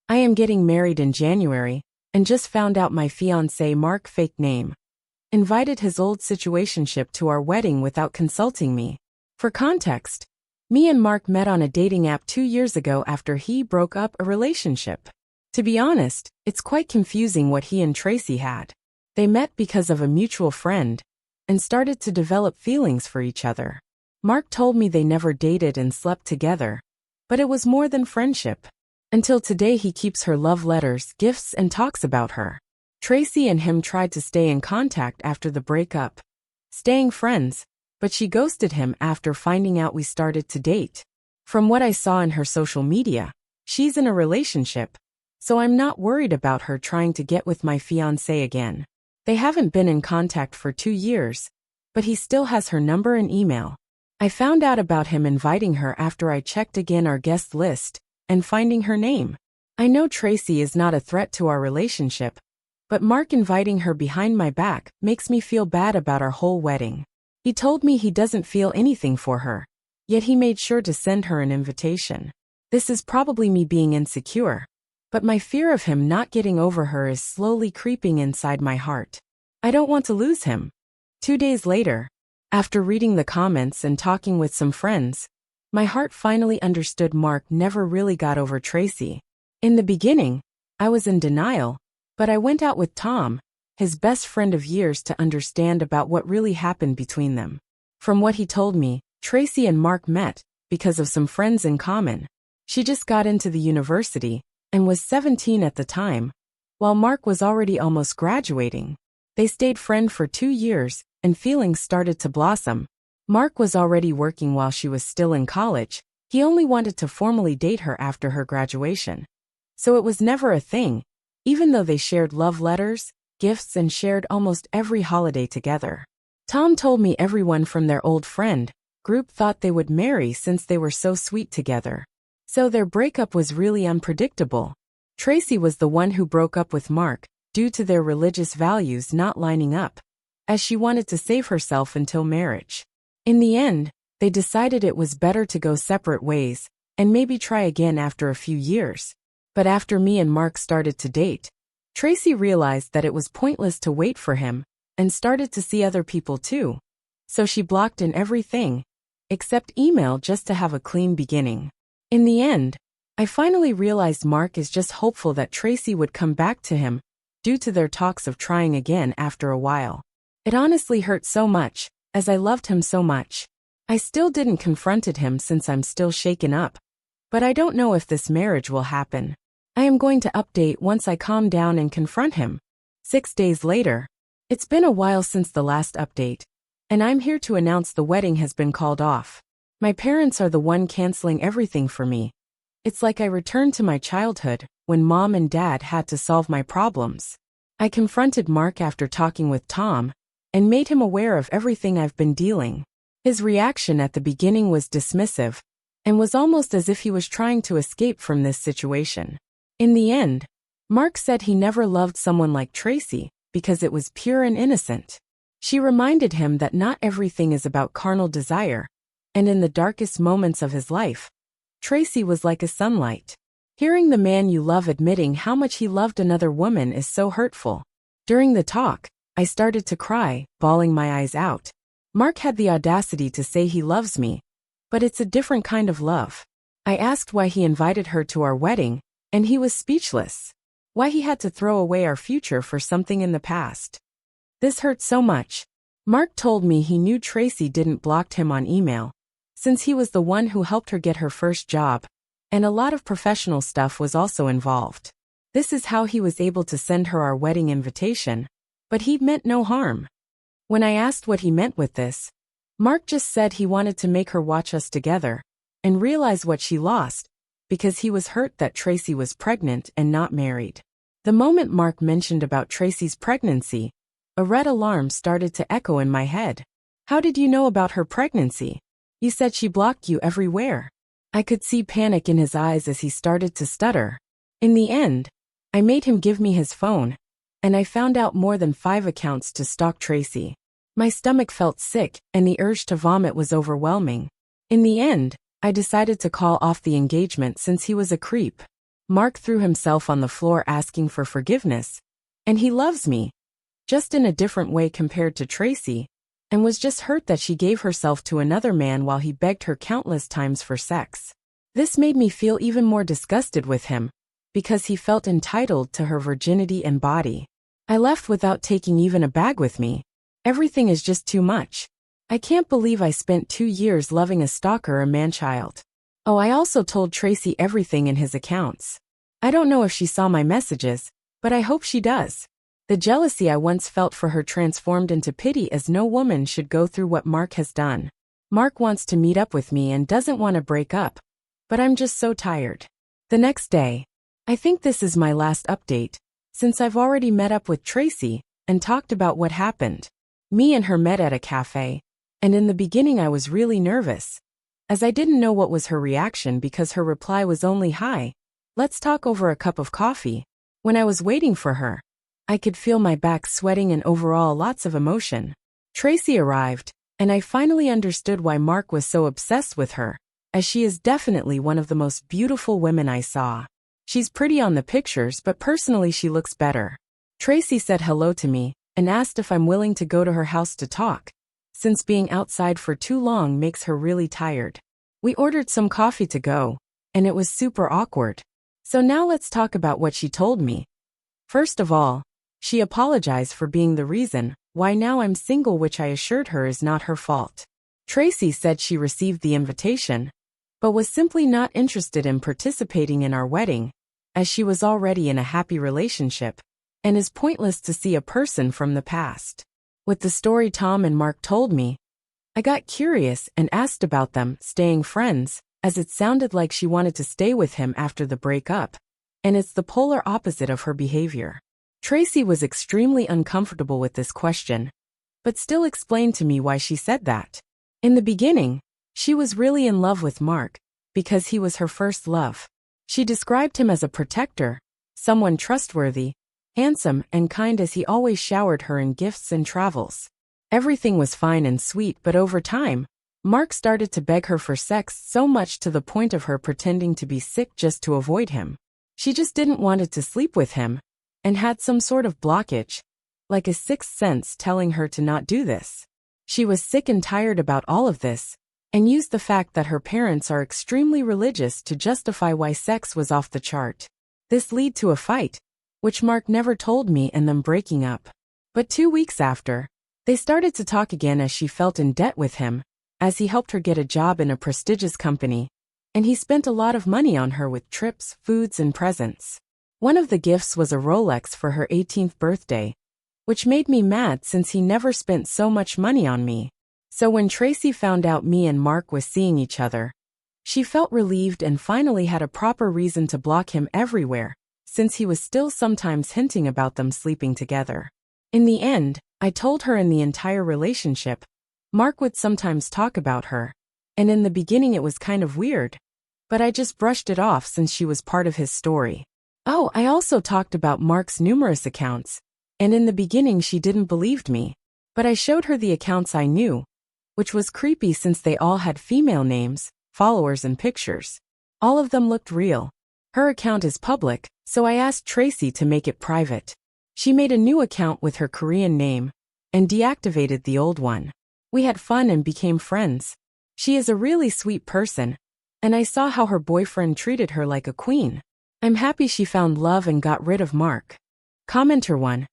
I am getting married in January, and just found out my fiancé Mark fake name. Invited his old situationship to our wedding without consulting me. For context, me and Mark met on a dating app 2 years ago after he broke up a relationship. To be honest, it's quite confusing what he and Tracy had. They met because of a mutual friend, and started to develop feelings for each other. Mark told me they never dated and slept together, but it was more than friendship. Until today he keeps her love letters, gifts, and talks about her. Tracy and him tried to stay in contact after the breakup, staying friends, but she ghosted him after finding out we started to date. From what I saw in her social media, she's in a relationship, so I'm not worried about her trying to get with my fiancé again. They haven't been in contact for 2 years, but he still has her number and email. I found out about him inviting her after I checked again our guest list and finding her name. I know Tracy is not a threat to our relationship, but Mark inviting her behind my back makes me feel bad about our whole wedding. He told me he doesn't feel anything for her, yet he made sure to send her an invitation. This is probably me being insecure, but my fear of him not getting over her is slowly creeping inside my heart. I don't want to lose him. 2 days later, after reading the comments and talking with some friends, my heart finally understood Mark never really got over Tracy. In the beginning, I was in denial, but I went out with Tom, his best friend of years, to understand about what really happened between them. From what he told me, Tracy and Mark met because of some friends in common. She just got into the university and was 17 at the time, while Mark was already almost graduating. They stayed friends for 2 years, and feelings started to blossom. Mark was already working while she was still in college. He only wanted to formally date her after her graduation. So it was never a thing, even though they shared love letters, gifts, and shared almost every holiday together. Tom told me everyone from their old friend group thought they would marry since they were so sweet together. So their breakup was really unpredictable. Tracy was the one who broke up with Mark due to their religious values not lining up, as she wanted to save herself until marriage. In the end, they decided it was better to go separate ways and maybe try again after a few years. But after me and Mark started to date, Tracy realized that it was pointless to wait for him and started to see other people too. So she blocked in everything, except email, just to have a clean beginning. In the end, I finally realized Mark is just hopeful that Tracy would come back to him due to their talks of trying again after a while. It honestly hurt so much, as I loved him so much. I still didn't confronted him since I'm still shaken up. But I don't know if this marriage will happen. I am going to update once I calm down and confront him. 6 days later. It's been a while since the last update, and I'm here to announce the wedding has been called off. My parents are the one canceling everything for me. It's like I returned to my childhood, when mom and dad had to solve my problems. I confronted Mark after talking with Tom, and made him aware of everything I've been dealing. His reaction at the beginning was dismissive, and was almost as if he was trying to escape from this situation. In the end, Mark said he never loved someone like Tracy, because it was pure and innocent. She reminded him that not everything is about carnal desire, and in the darkest moments of his life, Tracy was like a sunlight. Hearing the man you love admitting how much he loved another woman is so hurtful. During the talk, I started to cry, bawling my eyes out. Mark had the audacity to say he loves me, but it's a different kind of love. I asked why he invited her to our wedding, and he was speechless. Why he had to throw away our future for something in the past. This hurt so much. Mark told me he knew Tracy didn't block him on email, since he was the one who helped her get her first job, and a lot of professional stuff was also involved. This is how he was able to send her our wedding invitation, but he meant no harm. When I asked what he meant with this, Mark just said he wanted to make her watch us together, and realize what she lost, because he was hurt that Tracy was pregnant and not married. The moment Mark mentioned about Tracy's pregnancy, a red alarm started to echo in my head. How did you know about her pregnancy? You said she blocked you everywhere. I could see panic in his eyes as he started to stutter. In the end, I made him give me his phone, and I found out more than 5 accounts to stalk Tracy. My stomach felt sick, and the urge to vomit was overwhelming. In the end, I decided to call off the engagement since he was a creep. Mark threw himself on the floor asking for forgiveness. And he loves me, just in a different way compared to Tracy, and was just hurt that she gave herself to another man while he begged her countless times for sex. This made me feel even more disgusted with him, because he felt entitled to her virginity and body. I left without taking even a bag with me. Everything is just too much. I can't believe I spent 2 years loving a stalker or man-child. Oh, I also told Tracy everything in his accounts. I don't know if she saw my messages, but I hope she does. The jealousy I once felt for her transformed into pity, as no woman should go through what Mark has done. Mark wants to meet up with me and doesn't want to break up, but I'm just so tired. The next day. I think this is my last update, since I've already met up with Tracy and talked about what happened. Me and her met at a cafe, and in the beginning I was really nervous, as I didn't know what was her reaction because her reply was only "Hi, let's talk over a cup of coffee." When I was waiting for her, I could feel my back sweating and overall lots of emotion. Tracy arrived, and I finally understood why Mark was so obsessed with her, as she is definitely one of the most beautiful women I saw. She's pretty on the pictures, but personally she looks better. Tracy said hello to me and asked if I'm willing to go to her house to talk, since being outside for too long makes her really tired. We ordered some coffee to go, and it was super awkward. So now let's talk about what she told me. First of all, she apologized for being the reason why now I'm single, which I assured her is not her fault. Tracy said she received the invitation, but was simply not interested in participating in our wedding, as she was already in a happy relationship, and is pointless to see a person from the past. With the story Tom and Mark told me, I got curious and asked about them staying friends, as it sounded like she wanted to stay with him after the breakup, and it's the polar opposite of her behavior. Tracy was extremely uncomfortable with this question, but still explained to me why she said that. In the beginning, she was really in love with Mark, because he was her first love. She described him as a protector, someone trustworthy, handsome and kind, as he always showered her in gifts and travels. Everything was fine and sweet, but over time, Mark started to beg her for sex, so much to the point of her pretending to be sick just to avoid him. She just didn't want to sleep with him, and had some sort of blockage, like a sixth sense telling her to not do this. She was sick and tired about all of this, and used the fact that her parents are extremely religious to justify why sex was off the chart. This led to a fight, which Mark never told me, and them breaking up. But 2 weeks after, they started to talk again, as she felt in debt with him, as he helped her get a job in a prestigious company, and he spent a lot of money on her with trips, foods, and presents. One of the gifts was a Rolex for her 18th birthday, which made me mad since he never spent so much money on me. So when Tracy found out me and Mark was seeing each other, she felt relieved and finally had a proper reason to block him everywhere, since he was still sometimes hinting about them sleeping together. In the end, I told her in the entire relationship, Mark would sometimes talk about her, and in the beginning it was kind of weird, but I just brushed it off since she was part of his story. Oh, I also talked about Mark's numerous accounts, and in the beginning she didn't believe me, but I showed her the accounts I knew, which was creepy since they all had female names, followers, and pictures. All of them looked real. Her account is public, so I asked Tracy to make it private. She made a new account with her Korean name, and deactivated the old one. We had fun and became friends. She is a really sweet person, and I saw how her boyfriend treated her like a queen. I'm happy she found love and got rid of Mark. Commenter 1.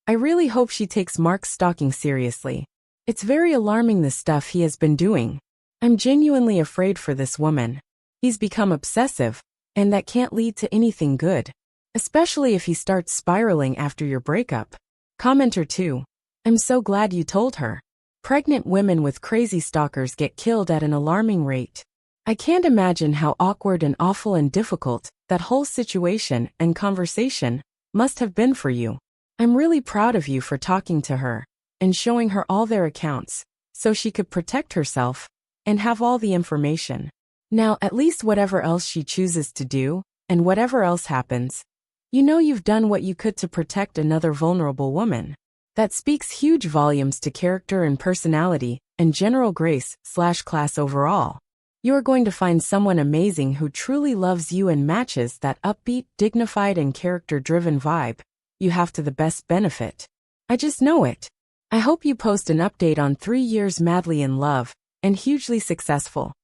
I really hope she takes Mark's stalking seriously. It's very alarming, the stuff he has been doing. I'm genuinely afraid for this woman. He's become obsessive, and that can't lead to anything good, especially if he starts spiraling after your breakup. Commenter 2. I'm so glad you told her. Pregnant women with crazy stalkers get killed at an alarming rate. I can't imagine how awkward and awful and difficult that whole situation and conversation must have been for you. I'm really proud of you for talking to her and showing her all their accounts, so she could protect herself and have all the information. Now, at least whatever else she chooses to do, and whatever else happens, you know you've done what you could to protect another vulnerable woman. That speaks huge volumes to character and personality, and general grace/class overall. You are going to find someone amazing who truly loves you and matches that upbeat, dignified, and character-driven vibe you have to the best benefit. I just know it. I hope you post an update on 3 years madly in love and hugely successful.